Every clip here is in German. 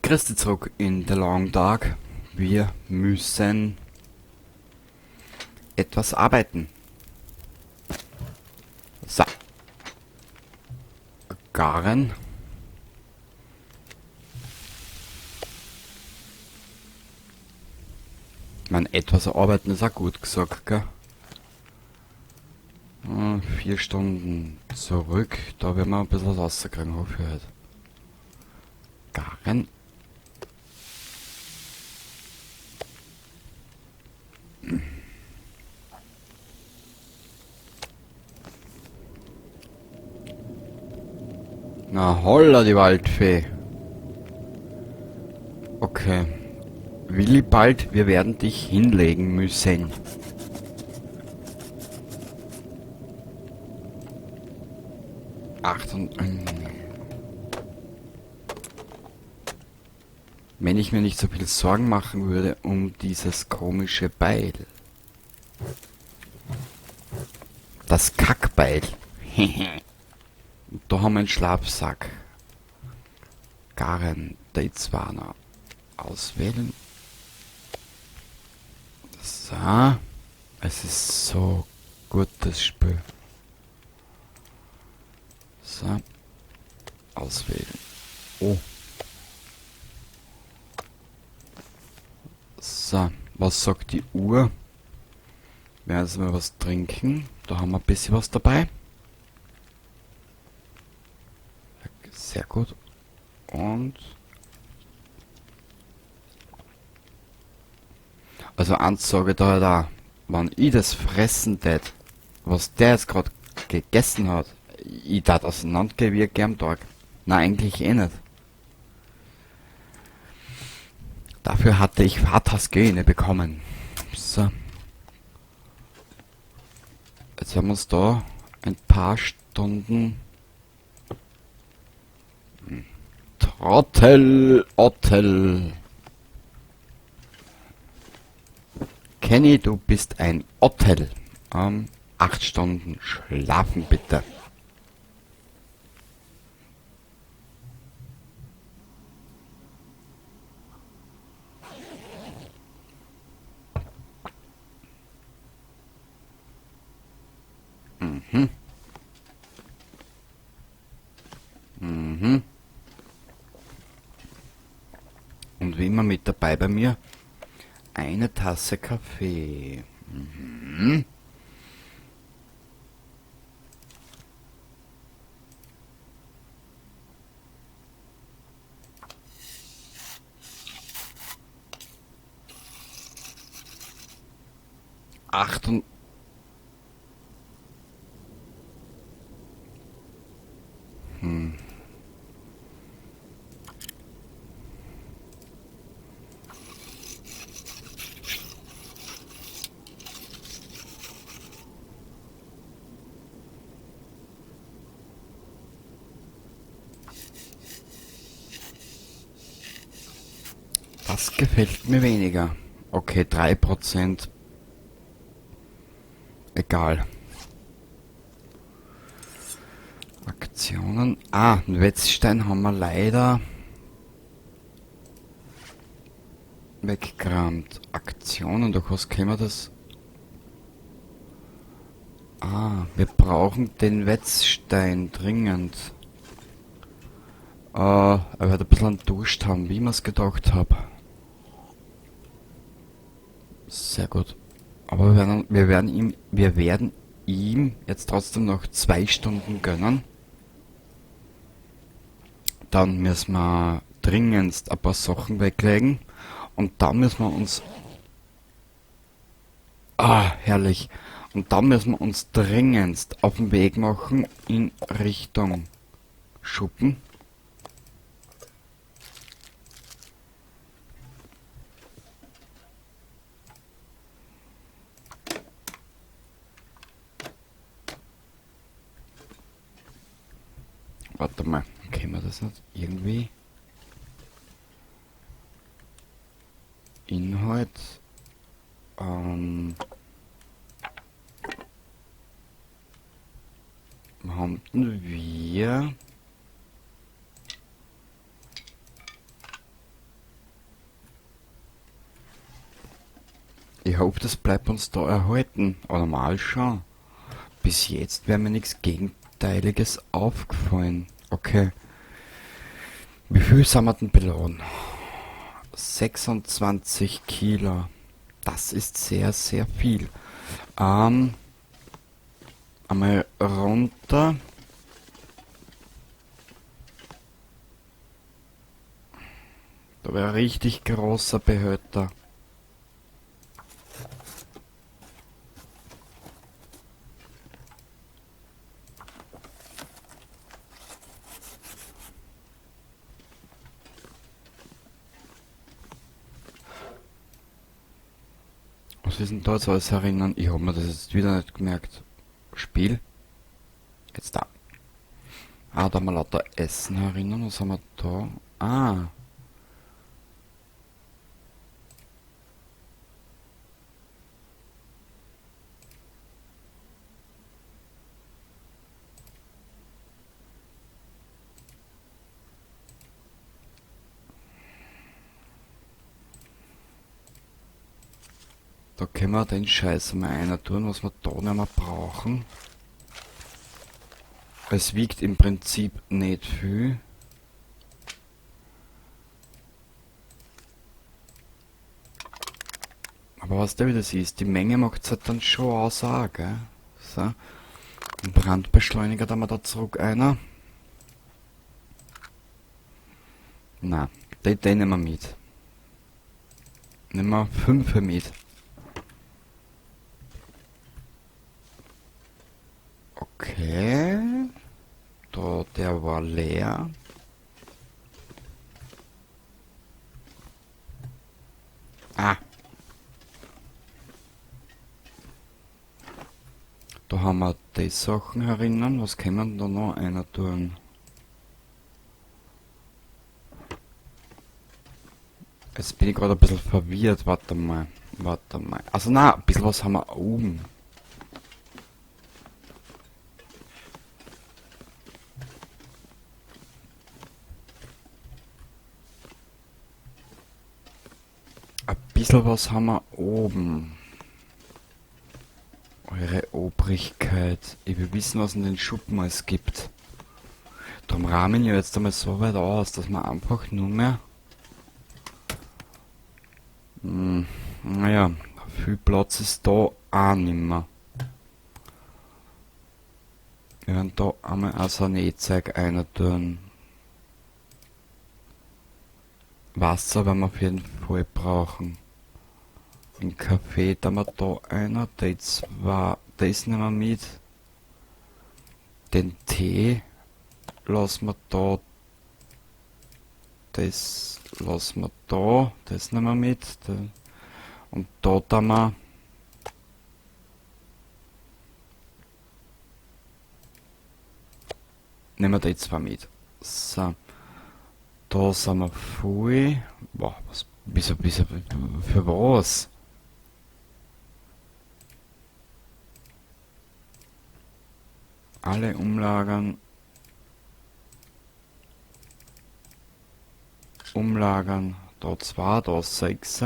Christi zurück in The Long Dark. Wir müssen etwas arbeiten. So. Garen. Man, etwas arbeiten ist auch gut gesagt, gell? 4 Stunden zurück. Da werden wir ein bisschen was rauskriegen, hoffe ich halt. Garen. Na holla, die Waldfee. Okay. Willibald, wir werden dich hinlegen müssen. Achtung. Wenn ich mir nicht so viel Sorgen machen würde um dieses komische Beil. Das Kackbeil. Da haben wir einen Schlafsack. Garen Dateswarner. Auswählen. So. Es ist so gut, das Spiel. So. Auswählen. Oh. So. Was sagt die Uhr? Wir werden jetzt mal was trinken. Da haben wir ein bisschen was dabei. Sehr gut. Und... Also eins sage ich da, wenn ich das fressen tät, was der jetzt gerade gegessen hat, ich tat auseinandergehen wie gern Tag. Nein, eigentlich eh nicht. Dafür hatte ich Vatersgene bekommen. So. Jetzt haben wir uns da ein paar Stunden... Trottel, Ottel. Kenny, du bist ein Ottel. 8 Stunden schlafen bitte. Mhm. Mhm. Und wie immer mit dabei bei mir eine Tasse Kaffee. Mhm. Acht und... Das gefällt mir weniger. Okay, 3%. Egal. Aktionen. Ah, einen Wetzstein haben wir leider weggekramt. Aktionen, durch was können wir das? Ah, wir brauchen den Wetzstein dringend. Er wird ein bisschen Durst haben, wie ich mir's gedacht habe. Sehr gut. Aber wir werden ihm jetzt trotzdem noch 2 Stunden gönnen. Dann müssen wir dringendst ein paar Sachen weglegen. Und dann müssen wir uns... Ah, herrlich. Und dann müssen wir uns dringendst auf den Weg machen in Richtung Schuppen. Warte mal, können wir das nicht irgendwie? Inhalt. Haben wir Ich hoffe, das bleibt uns da erhalten. Oder mal schon. Bis jetzt wäre mir nichts Gegenteiliges aufgefallen. Okay. Wie viel sind wir denn belohnt? 26 Kilo. Das ist sehr, sehr viel. Einmal runter. Da wäre ein richtig großer Behälter. Was ist denn da jetzt alles erinnern? Ich habe mir das jetzt wieder nicht gemerkt. Spiel. Jetzt da. Ah, da haben wir lauter Essen erinnern. Was haben wir da? Ah. Da können wir den Scheiß mal einer tun, was wir da nicht mehr brauchen. Es wiegt im Prinzip nicht viel. Aber was der wie das ist, die Menge macht es halt dann schon aus, auch, gell? So. Ein Brandbeschleuniger, da wir da zurück einer. Na, den nehmen wir mit. Nehmen wir 5 mit. Okay. Da, der war leer. Ah. Da haben wir die Sachen erinnern. Was können wir da noch einer tun? Jetzt bin ich gerade ein bisschen verwirrt. Warte mal. Warte mal. Also na, ein bisschen was haben wir oben. Ein bisschen was haben wir oben. Eure Obrigkeit. Ich will wissen, was in den Schuppen es gibt. Darum rahmen wir jetzt einmal so weit aus, dass wir einfach nur mehr... naja, viel Platz ist da auch nimmer. Wir werden da einmal ein Sanetzeug rein tun. Wasser werden wir auf jeden Fall brauchen. Einen Kaffee da wir da einer, die zwei, das nehmen wir mit. Den Tee lassen wir da. Das lassen wir da, das nehmen wir mit. Und da tun wir nehmen wir die zwei mit. So. Da sind wir voll. Boah, was, wieso, für was? Alle umlagern. Umlagern. Da 2, da 6.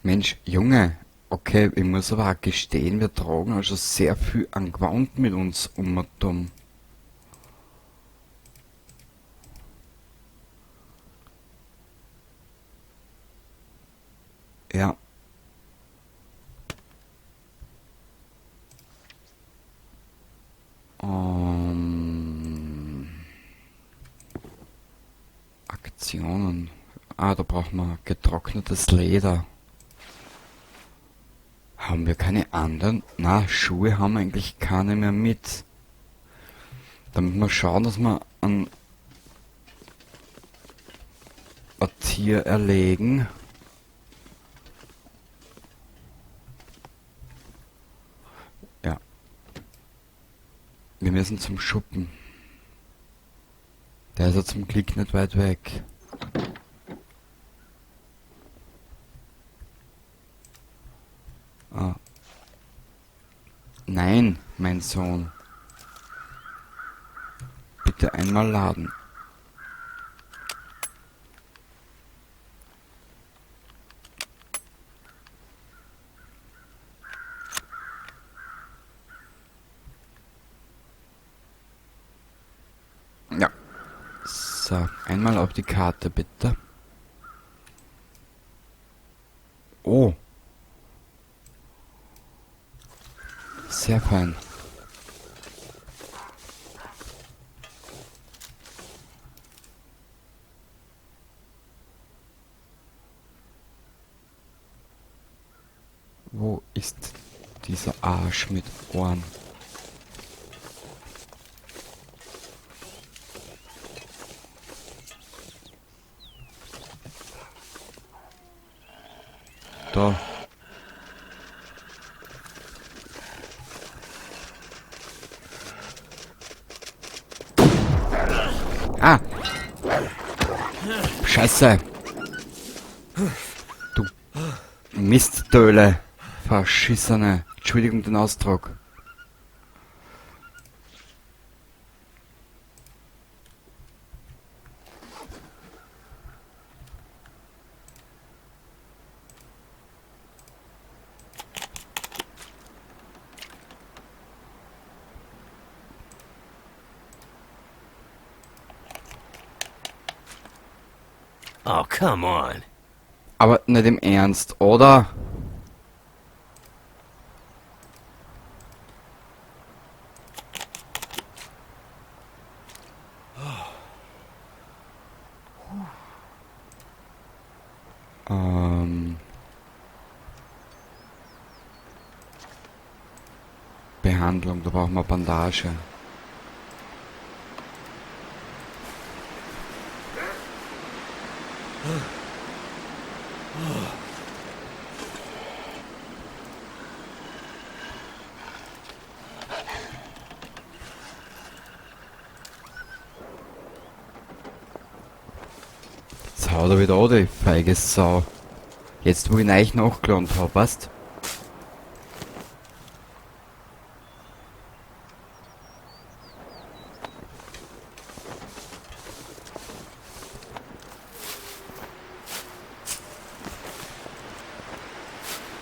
Mensch, Junge, okay, ich muss aber auch gestehen, wir tragen also sehr viel an Gewand mit uns um und um. Ja. Aktionen. Ah, da brauchen wir getrocknetes Leder. Haben wir keine anderen? Na, Schuhe haben wir eigentlich keine mehr mit. Da müssen wir schauen, dass wir ein Tier erlegen. Ja. Wir müssen zum Schuppen. Der ist ja zum Glück nicht weit weg. mein Sohn. Bitte einmal laden. Ja. So, einmal auf die Karte bitte. Oh. Sehr fein. Wo ist dieser Arsch mit Ohren? Da. Ah! Scheiße! Du Mistdöle! Verschissene! Entschuldigung den Ausdruck. Oh, come on. Aber nicht im Ernst, oder? Behandlung, da brauchen wir Bandage. Jetzt haut er wieder an, die feige Sau. Jetzt, wo ich ihn euch nachgeladen hab, weißt?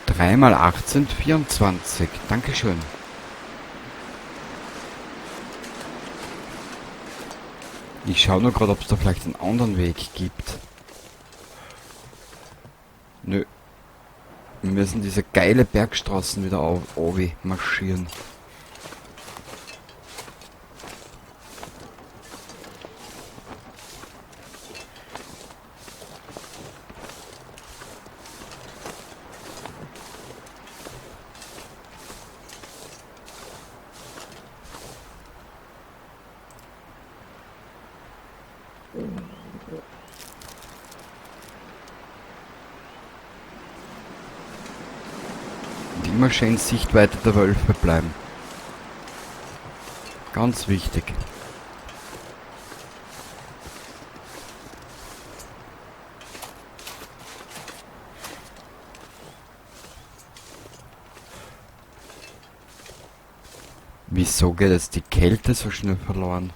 Dreimal 18, 24. Dankeschön. Ich schau nur gerade, ob es da vielleicht einen anderen Weg gibt. Nö. Wir müssen diese geile Bergstraßen wieder auf marschieren. Und immer schön in Sichtweite der Wölfe bleiben. Ganz wichtig. Wieso geht jetzt die Kälte so schnell verloren?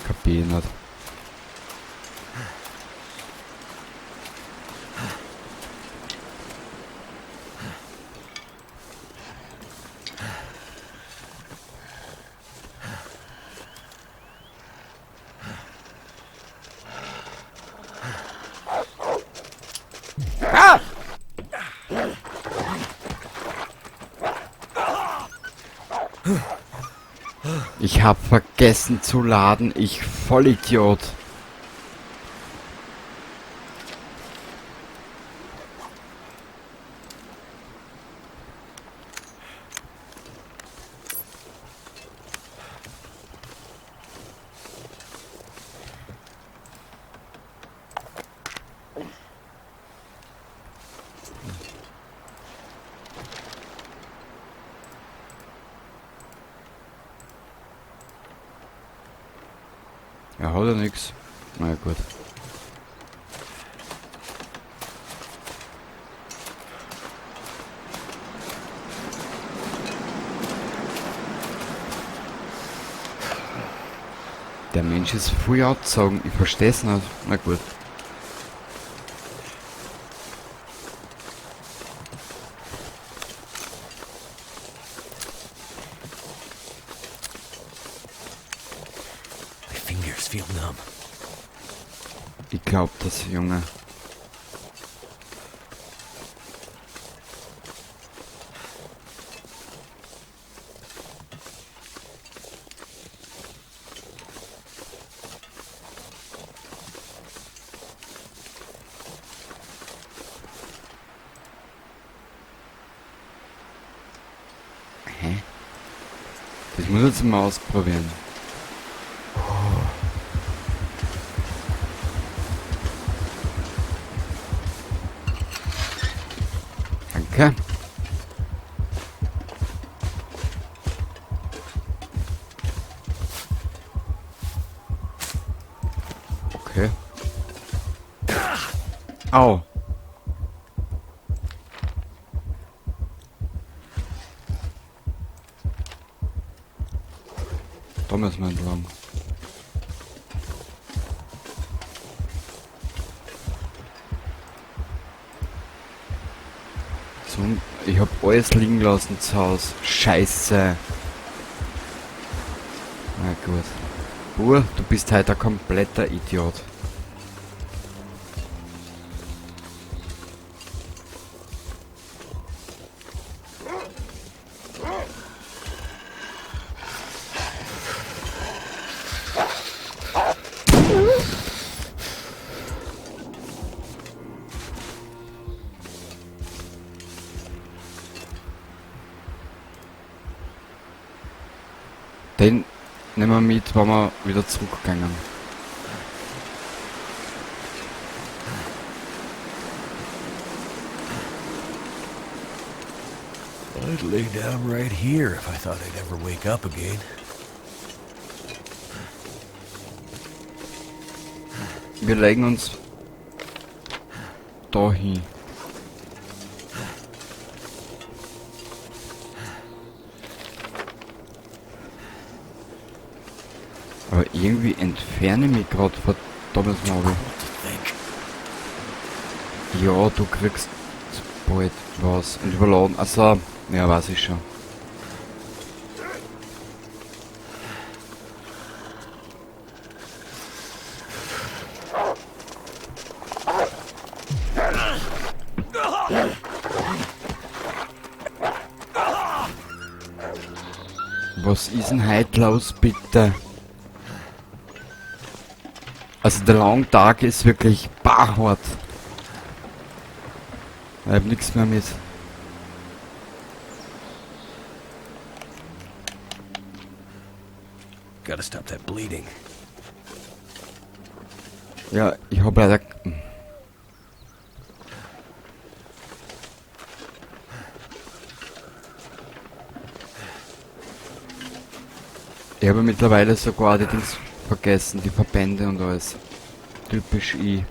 Kapier nicht. Ah! Ich hab vergessen zu laden, ich Vollidiot. Er hat ja nix. Na ja, gut. Der Mensch ist voll angezogen. Ich versteh's nicht. Na gut. My fingers feel numb. Ich glaub das, Junge. Hä? Das muss ich jetzt mal ausprobieren. Danke. Okay. Au. Da müssen wir entlang. So, ich hab alles liegen lassen zu Hause. Scheiße. Na gut. Bur, du bist halt ein kompletter Idiot. Den nehmen wir mit, wenn wir wieder zurückgehen. I'd lay down right here if I thought I'd ever wake up again. Wir legen uns da hin. Aber irgendwie entferne ich mich gerade von Thomas Nobel. What to think? Ja, du kriegst bald was. Und überladen. Also, ja, weiß ich schon. Was ist denn heute los, bitte? Also der lange Tag ist wirklich hart. Ich hab nichts mehr mit. Gotta stop that bleeding. Ja, ich hab leider... Ich habe mittlerweile sogar die Dings vergessen, die Verbände und alles. Typisch ich.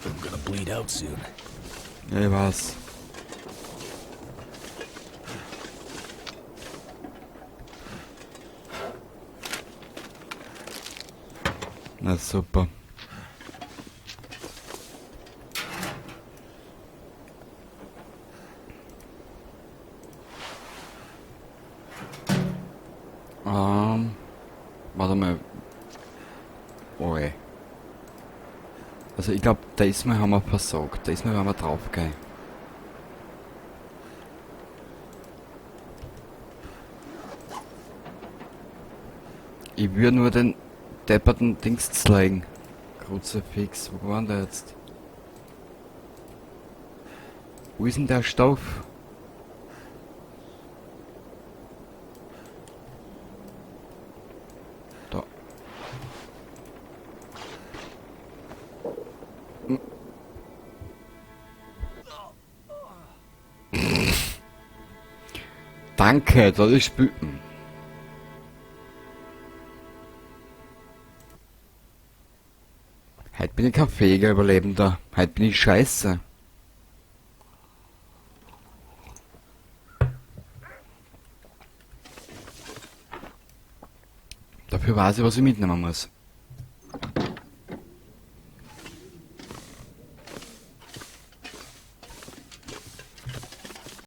I'm gonna bleed out soon. Ja, ich weiß. Na super. Warte mal. Oh ey. Also ich glaube, da ist mal haben wir versagt. Da ist mal haben wir draufgehen. Ich würde nur den depperten Dings zeigen. Kruzifix, wo war denn der jetzt? Wo ist denn der Stoff? Da. Danke, das ist Spüten. Heute bin ich kein fähiger Überlebender. Heute bin ich scheiße. Dafür weiß ich, was ich mitnehmen muss.